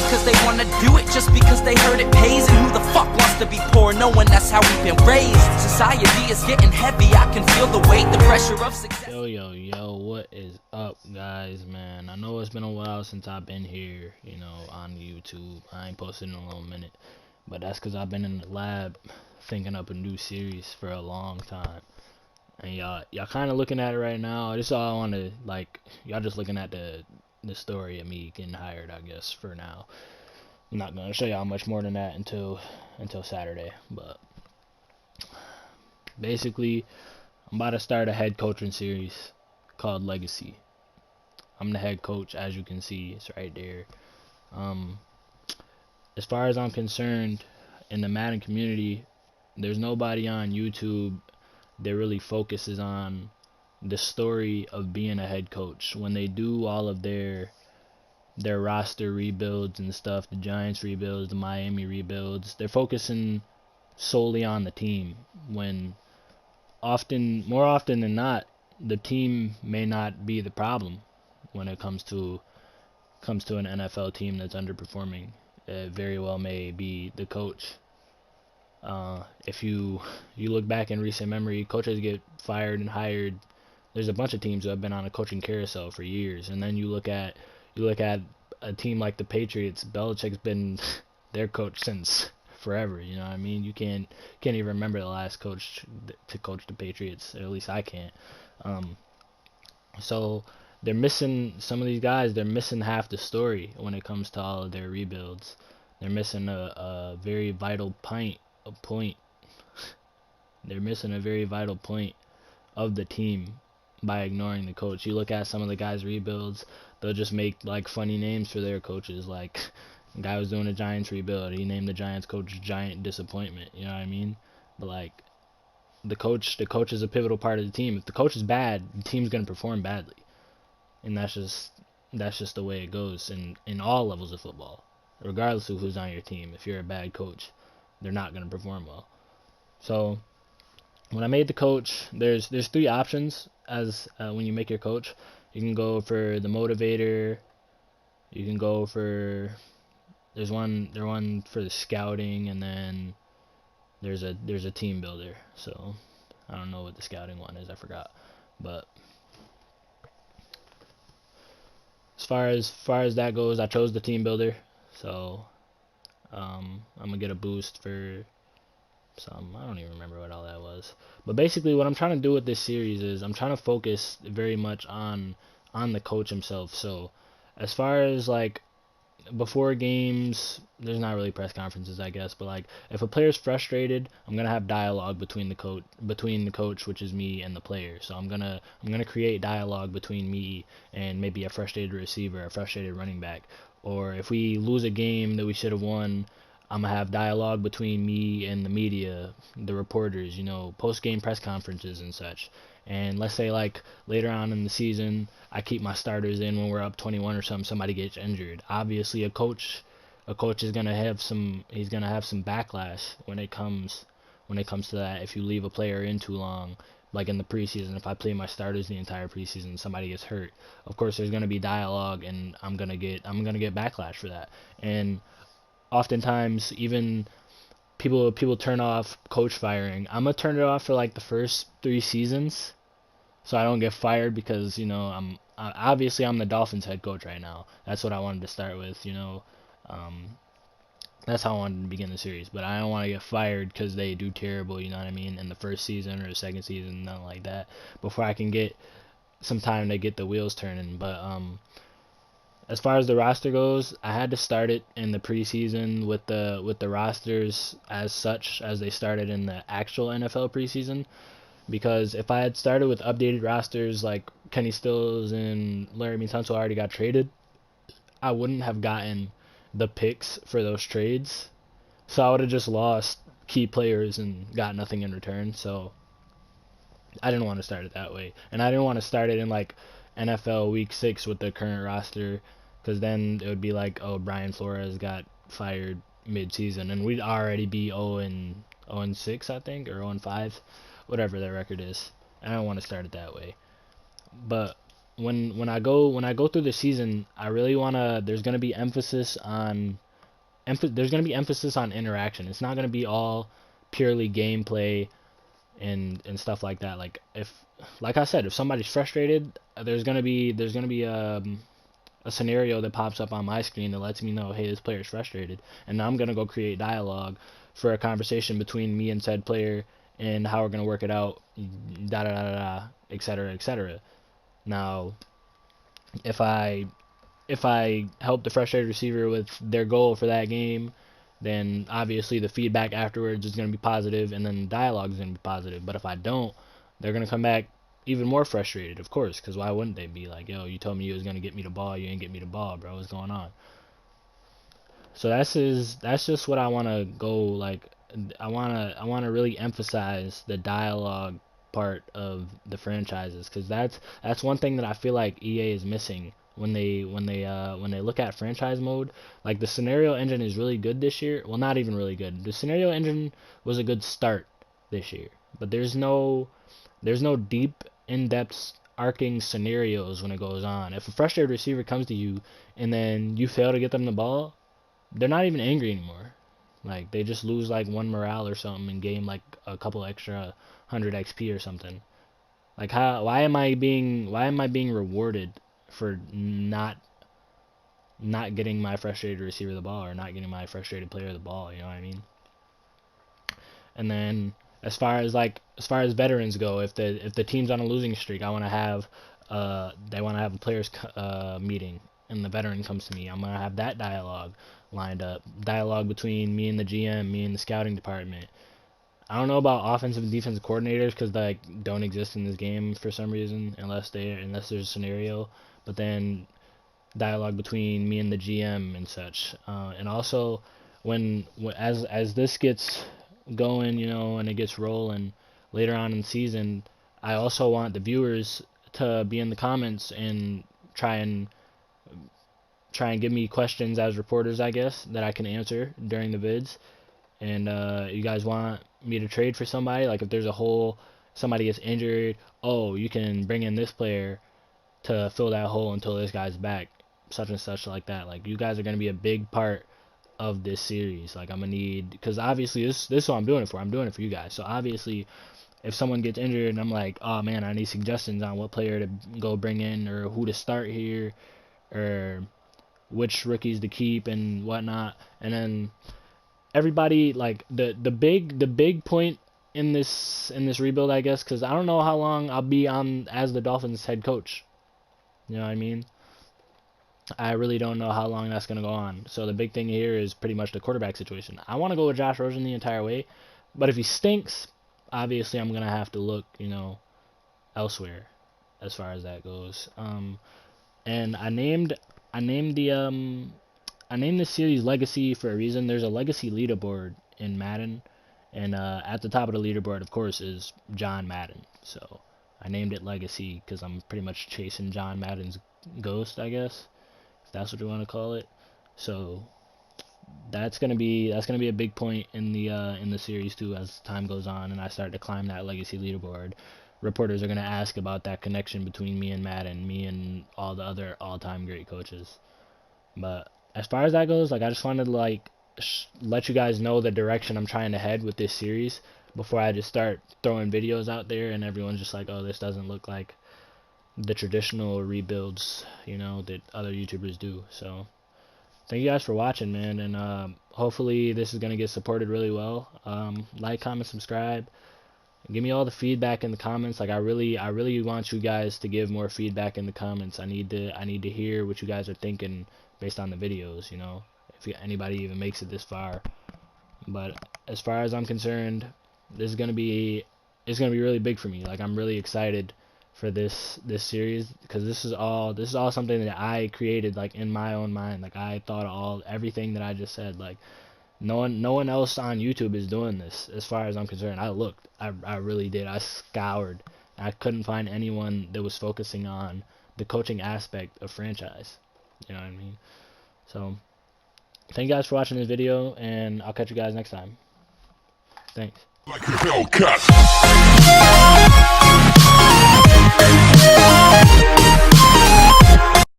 because they wanna do it, just because they heard it pays. And who the fuck wants to be poor, knowing that's how we've been raised? Society is getting heavy, I can feel the weight, the pressure of success. Yo, what is up, guys, man? I know it's been a while since I've been here, on YouTube. I ain't posted in a little minute, but that's because I've been in the lab thinking up a new series for a long time. And y'all kind of looking at it right now. This is all I want to, y'all just looking at the story of me getting hired, I guess, for now. I'm not going to show y'all much more than that until Saturday, but basically, I'm about to start a head coaching series called Legacy. I'm the head coach, as you can see, it's right there. As far as I'm concerned, in the Madden community, there's nobody on YouTube that really focuses on the story of being a head coach. When they do all of their roster rebuilds and stuff, the Giants rebuilds, the Miami rebuilds, they're focusing solely on the team, when more often than not, the team may not be the problem when it comes to an NFL team that's underperforming. It very well may be the coach. If you look back in recent memory, coaches get fired and hired. There's a bunch of teams that have been on a coaching carousel for years, and then you look at a team like the Patriots. Belichick's been their coach since forever. You know what I mean? You can't even remember the last coach to coach the Patriots. Or at least I can't. So they're missing some of these guys. They're missing half the story when it comes to all of their rebuilds. They're missing a very vital point. They're missing a very vital point of the team by ignoring the coach. You look at some of the guys' rebuilds, they'll just make funny names for their coaches. Like, the guy was doing a Giants rebuild, he named the Giants coach Giant Disappointment. You know what I mean? But the coach is a pivotal part of the team. If the coach is bad, the team's gonna perform badly, and that's just the way it goes in all levels of football, regardless of who's on your team. If you're a bad coach, they're not gonna perform well. So when I made the coach, there's three options as when you make your coach. You can go for the motivator. You can go for there's one for the scouting, and then there's a team builder. So I don't know what the scouting one is. I forgot. But as far as that goes, I chose the team builder. So I'm gonna get a boost for some, I don't even remember what all that was. But basically what I'm trying to do with this series is I'm trying to focus very much on the coach himself. So as far as before games, there's not really press conferences, I guess, but if a player's frustrated, I'm gonna have dialogue between the coach, which is me, and the player. So I'm gonna create dialogue between me and maybe a frustrated receiver, a frustrated running back. Or if we lose a game that we should have won, I'm gonna have dialogue between me and the media, the reporters, post-game press conferences and such. And let's say later on in the season, I keep my starters in when we're up 21 or something. Somebody gets injured. Obviously, a coach is gonna have some backlash when it comes to that. If you leave a player in too long, like in the preseason, if I play my starters the entire preseason, somebody gets hurt. Of course, there's gonna be dialogue, and I'm gonna get backlash for that. And oftentimes, even people turn off coach firing. I'm gonna turn it off for the first 3 seasons, so I don't get fired, because I'm the Dolphins head coach right now. That's what I wanted to start with. That's how I wanted to begin the series. But I don't want to get fired because they do terrible. You know what I mean? In the first season or the second season, nothing like that. Before I can get some time to get the wheels turning. But as far as the roster goes, I had to start it in the preseason with the rosters as such as they started in the actual NFL preseason. Because if I had started with updated rosters like Kenny Stills and Laremy Tunsil already got traded, I wouldn't have gotten the picks for those trades. So I would have just lost key players and got nothing in return. So I didn't want to start it that way. And I didn't want to start it in NFL Week 6 with the current roster, because then it would be Brian Flores got fired mid-season, and we'd already be 0-6, I think, or 0-5, whatever their record is. I don't want to start it that way. But when I go through the season, I really wanna. There's gonna be emphasis on interaction. It's not gonna be all purely gameplay and stuff like that. Like I said, if somebody's frustrated, there's gonna be a scenario that pops up on my screen that lets me know, hey, this player is frustrated, and I'm gonna go create dialogue for a conversation between me and said player and how we're gonna work it out, da da da da, da, etc. etc. Now, if I help the frustrated receiver with their goal for that game, then obviously the feedback afterwards is going to be positive, and then the dialogue is going to be positive. But if I don't, they're going to come back even more frustrated, of course, because why wouldn't they be like, yo, you told me you was going to get me the ball, you ain't get me the ball, bro, what's going on? So that's just what I want to go, like, I want to really emphasize the dialogue part of the franchises, because that's one thing that I feel like EA is missing when they look at franchise mode. Like, the scenario engine is really good this year. Well, not even really good. The scenario engine was a good start this year, but there's no deep, in-depth, arcing scenarios when it goes on. If a frustrated receiver comes to you and then you fail to get them the ball, they're not even angry anymore. Like, they just lose like 1 morale or something and gain like a couple extra 100 XP or something. Like, why am I being rewarded for not getting my frustrated receiver the ball, or not getting my frustrated player the ball, you know what I mean? And then as far as veterans go, if the team's on a losing streak, I want to have they want to have a players meeting, and the veteran comes to me, I'm gonna have that dialogue lined up, dialogue between me and the GM, me and the scouting department. I don't know about offensive and defensive coordinators, because they don't exist in this game for some reason, unless there's a scenario. But then dialogue between me and the GM and such. And also, as this gets going, you know, and it gets rolling later on in the season, I also want the viewers to be in the comments and try and give me questions as reporters, I guess, that I can answer during the vids. And you guys want me to trade for somebody? Like, if there's a hole, somebody gets injured, oh, you can bring in this player to fill that hole until this guy's back, such and such, like that. Like, you guys are going to be a big part of this series. Like, I'm going to need, because obviously this is what I'm doing it for. I'm doing it for you guys. So obviously, if someone gets injured and I'm like, oh man, I need suggestions on what player to go bring in, or who to start here, or which rookies to keep and whatnot. And then everybody, like, the big point in this rebuild, I guess, because I don't know how long I'll be on as the Dolphins head coach. You know what I mean? I really don't know how long that's gonna go on. So the big thing here is pretty much the quarterback situation. I want to go with Josh Rosen the entire way, but if he stinks, obviously I'm gonna have to look, you know, elsewhere as far as that goes. And I named the series Legacy for a reason. There's a legacy leaderboard in Madden, and at the top of the leaderboard, of course, is John Madden. So I named it Legacy because I'm pretty much chasing John Madden's ghost, I guess, if that's what you want to call it. So that's gonna be a big point in the series too, as time goes on and I start to climb that legacy leaderboard. Reporters are gonna ask about that connection between me and Madden, me and all the other all-time great coaches. But as far as that goes, like, I just wanted to, like, let you guys know the direction I'm trying to head with this series before I just start throwing videos out there and everyone's just like, oh, this doesn't look like the traditional rebuilds, you know, that other YouTubers do. So thank you guys for watching, man, and hopefully this is gonna get supported really well. Like, comment, subscribe. Give me all the feedback in the comments. Like, I really want you guys to give more feedback in the comments. I need to hear what you guys are thinking based on the videos, you know, if anybody even makes it this far. But as far as I'm concerned, it's gonna be really big for me. Like, I'm really excited for this series, because this is all something that I created, like, in my own mind. Like, I thought of everything that I just said. Like, no one else on YouTube is doing this, as far as I'm concerned. I looked, I really did. I scoured. I couldn't find anyone that was focusing on the coaching aspect of franchise. You know what I mean? So thank you guys for watching this video, and I'll catch you guys next time. Thanks. Like a Hellcat.